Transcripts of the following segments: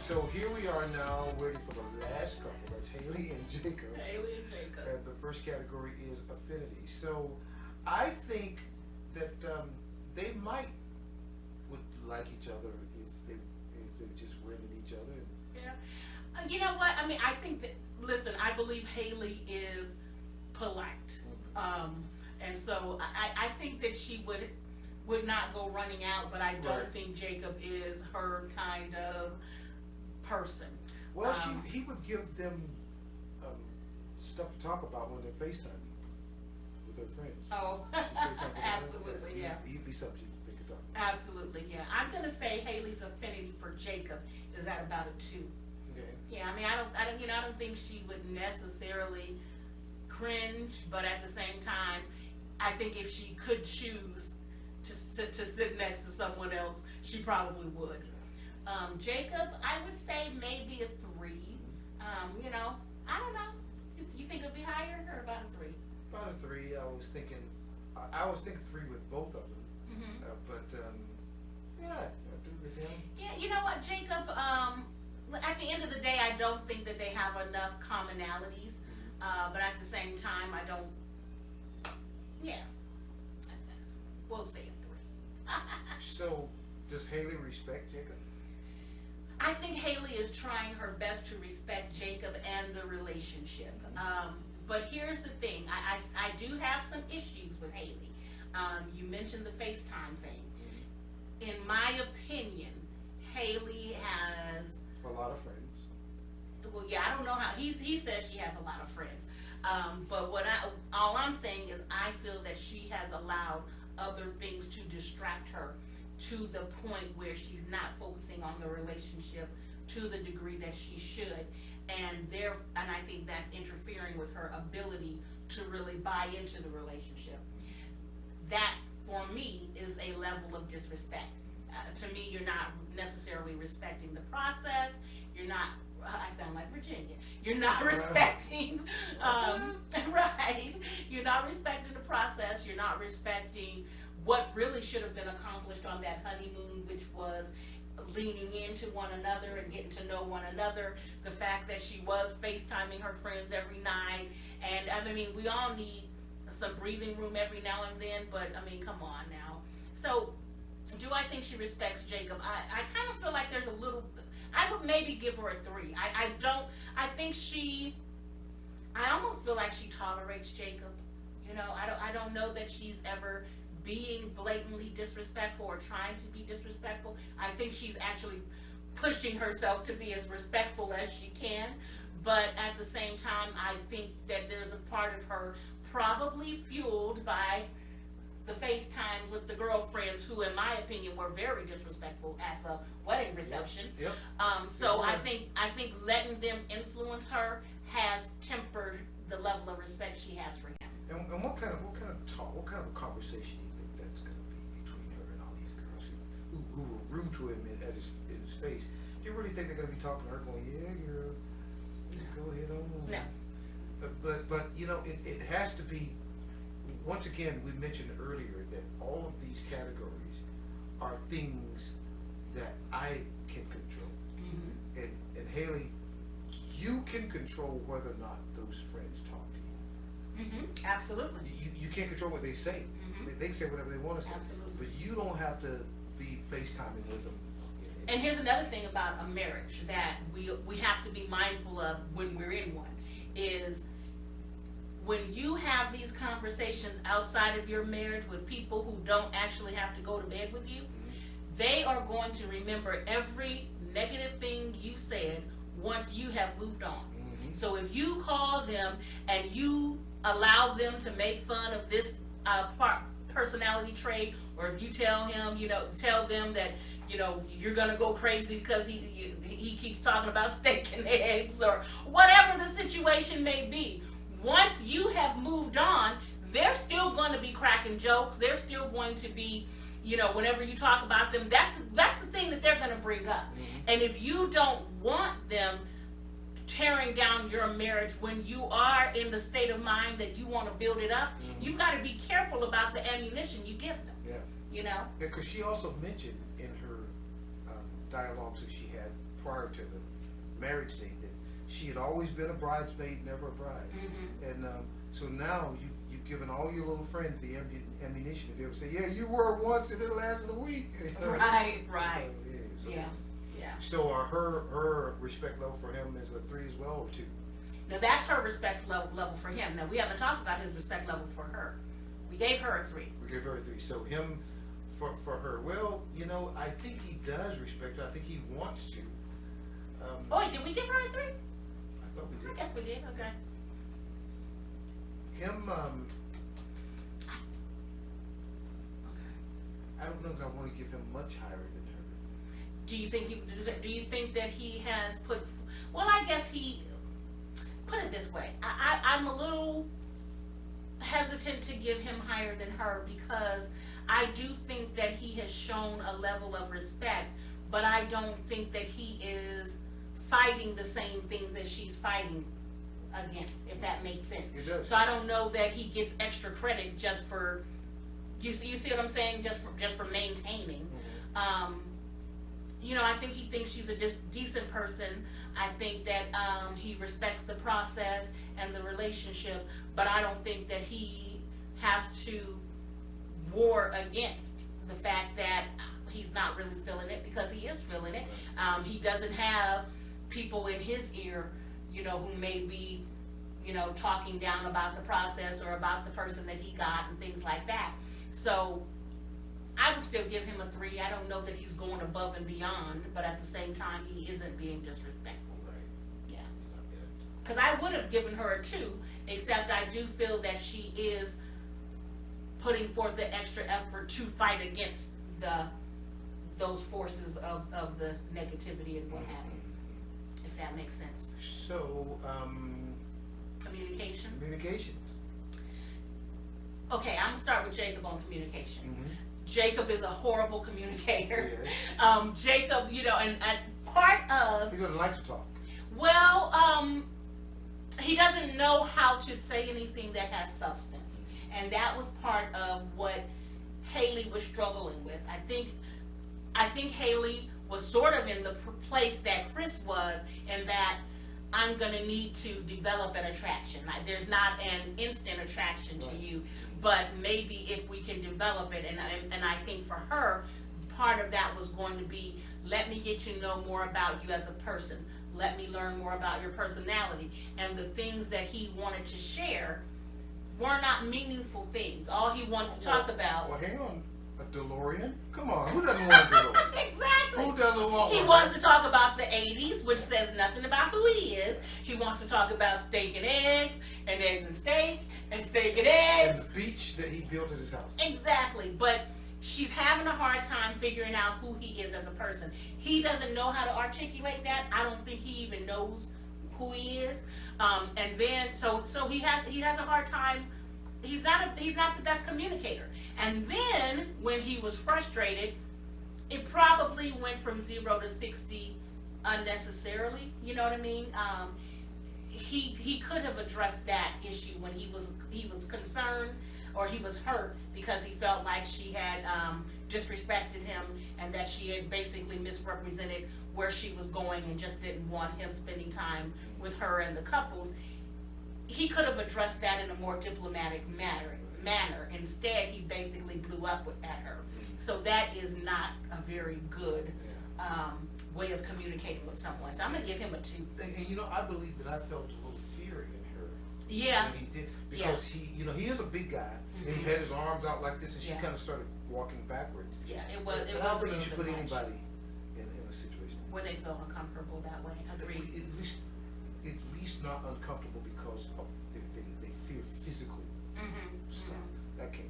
So here we are now waiting for the last couple. That's Haley and Jacob. Haley and Jacob. And the first category is affinity. So I think that they might would like each other if they just winning each other. Yeah. You know what? I mean, I think that, listen, I believe Haley is polite. And so I think that she would not go running out, but I don't think Jacob is her kind of person. Well, he would give them stuff to talk about when they're FaceTiming with their friends. Oh, absolutely, yeah. He'd be something they could talk about. Absolutely, yeah. I'm gonna say Haley's affinity for Jacob is at about a 2. Okay. Yeah, I mean, I don't think she would necessarily cringe, but at the same time, I think if she could choose to sit next to someone else, she probably would. Jacob, I would say maybe a 3. You know, I don't know. You think it'd be higher or about a 3? About a 3. I was thinking 3 with both of them. Yeah, a 3 with him. Yeah, you know what, Jacob? At the end of the day, I don't think that they have enough commonalities. But at the same time, I don't. Yeah, we'll say a 3. So, does Haley respect Jacob? I think Haley is trying her best to respect Jacob and the relationship. But here's the thing, I do have some issues with Haley. You mentioned the FaceTime thing. In my opinion, Haley has A lot of friends. well, yeah, I don't know how he says she has a lot of friends. But all I'm saying is I feel that she has allowed other things to distract her to the point where she's not focusing on the relationship to the degree that she should, and I think that's interfering with her ability to really buy into the relationship. That, for me, is a level of disrespect. To me, you're not necessarily respecting the process. You're not. I sound like Virginia. You're not respecting, right? You're not respecting the process. You're not respecting what really should have been accomplished on that honeymoon, which was leaning into one another and getting to know one another. The fact that she was FaceTiming her friends every night, and I mean, we all need some breathing room every now and then. But I mean, come on now. So, do I think she respects Jacob? I kind of feel like there's a little. I would maybe give her a 3. I don't. I think I almost feel like she tolerates Jacob. You know, I don't know that she's ever being blatantly disrespectful or trying to be disrespectful. I think she's actually pushing herself to be as respectful as she can. But at the same time, I think that there's a part of her probably fueled by the FaceTimes with the girlfriends who, in my opinion, were very disrespectful at the wedding reception. Yep. So I think letting them influence her has tempered the level of respect she has for him. And what kind of talk, what kind of a conversation do you think that's going to be between her and all these girls who were rude to him in his face? Do you really think they're going to be talking to her going, yeah, girl, go ahead on? No. But you know, it has to be. Once again, we mentioned earlier that all of these categories are things that I can control. And Haley, you can control whether or not those friends talk to you. Absolutely. You can't control what they say. They can say whatever they want to say. Absolutely. But you don't have to be FaceTiming with them. And here's another thing about a marriage that we have to be mindful of when we're in one is when you have these conversations outside of your marriage with people who don't actually have to go to bed with you, they are going to remember every negative thing you said once you have moved on. So if you call them and you allow them to make fun of this personality trait, or if you tell them that, you're gonna go crazy because he keeps talking about steak and eggs or whatever the situation may be, once you have moved on, they're still going to be cracking jokes. They're still going to be, whenever you talk about them, that's the thing that they're going to bring up. And if you don't want them tearing down your marriage when you are in the state of mind that you want to build it up, you've got to be careful about the ammunition you give them. Yeah. Because she also mentioned in her dialogues that she had prior to the marriage date that she had always been a bridesmaid, never a bride. And so now you've given all your little friends the ammunition to be able to say, yeah, you were once and it lasted a week. Right. So, Yeah. So her respect level for him is a 3 as well, or 2? Now that's her respect level for him. Now we haven't talked about his respect level for her. We gave her a 3. We gave her a 3. So him for her, well, I think he does respect her. I think he wants to. Oh wait, did we give her a 3? I thought we did. I guess we did. Okay. Him, Okay. I don't know that I want to give him much higher than her. Do you think that he has put? Well, I guess he put it this way. I'm a little hesitant to give him higher than her because I do think that he has shown a level of respect, but I don't think that he is fighting the same things that she's fighting against, if that makes sense. It does. So I don't know that he gets extra credit just for, you see what I'm saying, just for maintaining. I think he thinks she's a decent person. I think that he respects the process and the relationship, but I don't think that he has to war against the fact that he's not really feeling it, because he is feeling it. He doesn't have people in his ear, who may be, talking down about the process or about the person that he got and things like that. So I would still give him a 3. I don't know that he's going above and beyond, but at the same time, he isn't being disrespectful. Right. Yeah. He's not bad. Because I would have given her a 2, except I do feel that she is putting forth the extra effort to fight against those forces of the negativity and what have you, if that makes sense. So, Communication. communications. Okay, I'm gonna start with Jacob on communication. Jacob is a horrible communicator. Yes. Jacob, and part of, He doesn't like to talk. well, he doesn't know how to say anything that has substance. And that was part of what Haley was struggling with. I think Haley was sort of in the place that Chris was, in that I'm gonna need to develop an attraction. There's not an instant attraction to you, but maybe if we can develop it, and I think for her, part of that was going to be, let me get to know more about you as a person. Let me learn more about your personality. And the things that he wanted to share were not meaningful things. All he wants to talk about. Well, hang on. A DeLorean? Come on. Who doesn't want a DeLorean? Exactly. Who doesn't want He one? wants to talk about the 80s, which says nothing about who he is. He wants to talk about steak and eggs and steak and steak and And eggs. the beach that he built at his house. Exactly. But she's having a hard time figuring out who he is as a person. He doesn't know how to articulate that. I don't think he even knows who he is. And then so he has a hard time. He's not the best communicator. And then when he was frustrated, it probably went from 0 to 60 unnecessarily. You know what I mean? He could have addressed that issue when he was concerned, or he was hurt because he felt like she had disrespected him, and that she had basically misrepresented where she was going and just didn't want him spending time with her and the couples. He could have addressed that in a more diplomatic manner. Instead, he basically blew up at her. So that is not a very good way of communicating with someone. So I'm gonna give him a 2. And I believe that I felt a little fear in her. Yeah. When he did, because he is a big guy, and he had his arms out like this, and she Yeah. kind of started walking backward. Yeah, it was. And I don't think you should put anybody in a situation where they feel uncomfortable that way. Agreed. At least not uncomfortable because of they fear physical stuff. That can't.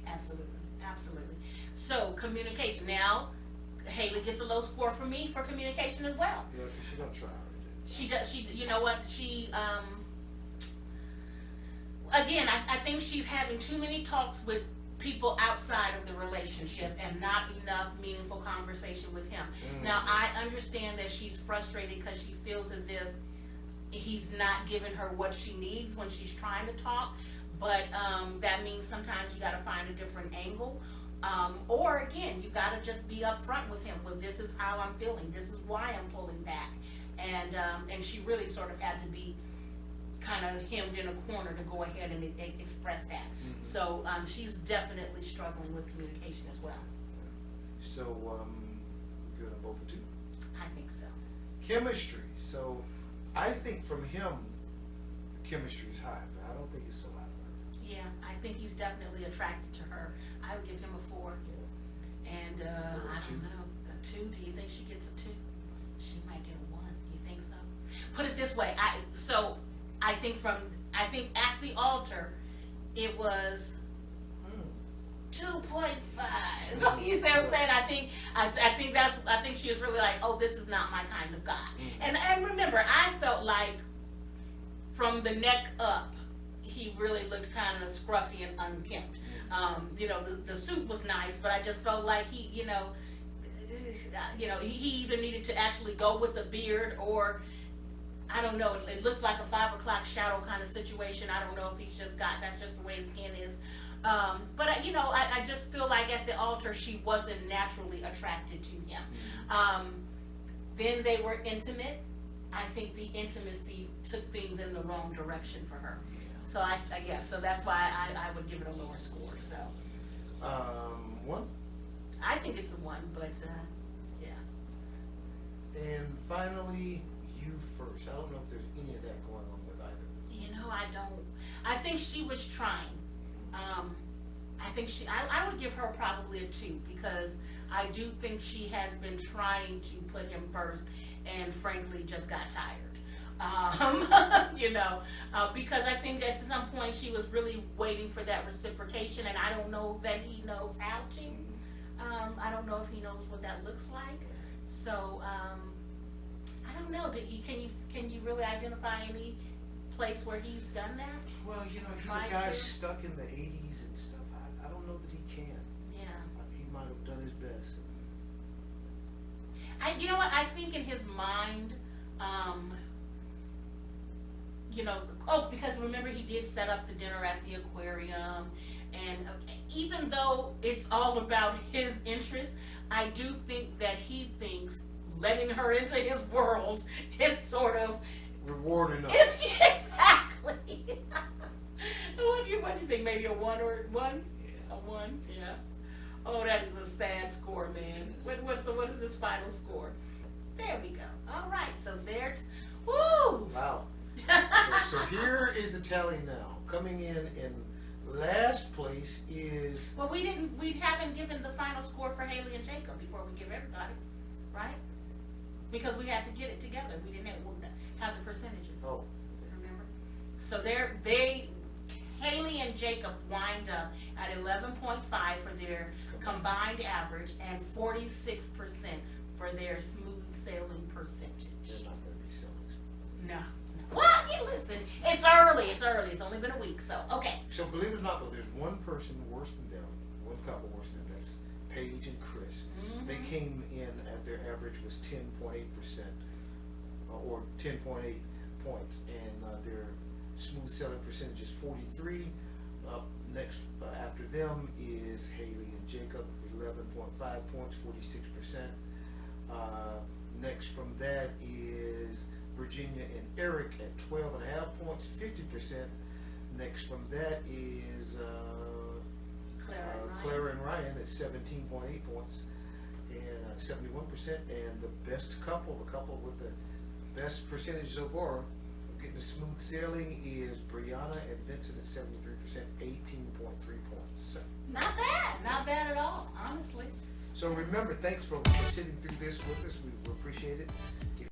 Absolutely. So communication. Now, Haley gets a low score from me for communication as well. Yeah, because she don't try. She does. You know what? Again, I think she's having too many talks with people outside of the relationship and not enough meaningful conversation with him. Now, I understand that she's frustrated because she feels as if he's not giving her what she needs when she's trying to talk, but that means sometimes you got to find a different angle, Or again, you gotta just be upfront with him. Well, this is how I'm feeling. This is why I'm pulling back. And she really sort of had to be kind of hemmed in a corner to go ahead and express that. Mm-hmm. So she's definitely struggling with communication as well. So, good on both the two. I think so. Chemistry. So, I think from him, the chemistry is high, but I don't think it's so high for her. Yeah, I think he's definitely attracted to her. I would give him a 4. And Or a I 2? don't know, a 2. Do you think she gets a 2? She might get a 1. You think so? Put it this way. I think at the altar, it was 2.5. You see what I'm saying? I think she was really like, oh, this is not my kind of guy. Mm-hmm. And remember, I felt like from the neck up, he really looked kind of scruffy and unkempt. The suit was nice, but I just felt like he either needed to actually go with the beard, or I don't know. It looks like a 5 o'clock shadow kind of situation. I don't know if that's just the way his skin is. But I just feel like at the altar she wasn't naturally attracted to him. Then they were intimate. I think the intimacy took things in the wrong direction for her. So I guess so that's why I would give it a lower score. So 1. I think it's a 1, but yeah. And finally, you first. I don't know if there's any of that going on with either. I don't. I think she was trying. I would give her probably a 2, because I do think she has been trying to put him first, and frankly just got tired. Because I think at some point she was really waiting for that reciprocation, and I don't know that he knows how to. I don't know if he knows what that looks like. So I don't know. Can you really identify any place where he's done that? Well, he's a guy stuck in the 80s and stuff. I don't know that he can. Yeah. He might have done his best. I think in his mind, because remember he did set up the dinner at the aquarium, and even though it's all about his interest, I do think that he thinks letting her into his world is sort of rewarding us. Exactly. What do you think? Maybe a 1 or 1? Yeah. A 1? Yeah. Oh, that is a sad score, man. Yes. So what is this final score? There we go. All right. So there's, woo! Wow. So here is the tally now. Coming in last place is. Well, we haven't given the final score for Haley and Jacob before we give everybody, right? Because we had to get it together. We didn't have the percentages. Oh. Remember? So Haley and Jacob wind up at 11.5 for their combined average and 46% for their smooth sailing percentage. They're not going to be selling. No. Well, listen, it's early. It's only been a week, so okay. So believe it or not, though, there's one person worse than them, one couple worse than them. That's Paige and Chris. Mm-hmm. They came in at their average was 10.8%, or 10.8 points, and their smooth sailing percentage is 43. Up next after them is Haley and Jacob, 11.5 points, 46%. Next from that is Virginia and Eric at 12.5 points, 50%. Next from that is Clara and Ryan at 17.8 points and 71%. And the best couple, the couple with the best percentage so far, getting the smooth sailing, is Brianna and Vincent at 73%, 18.3 points. So not bad at all, honestly. So remember, thanks for sitting through this with us. We appreciate it. If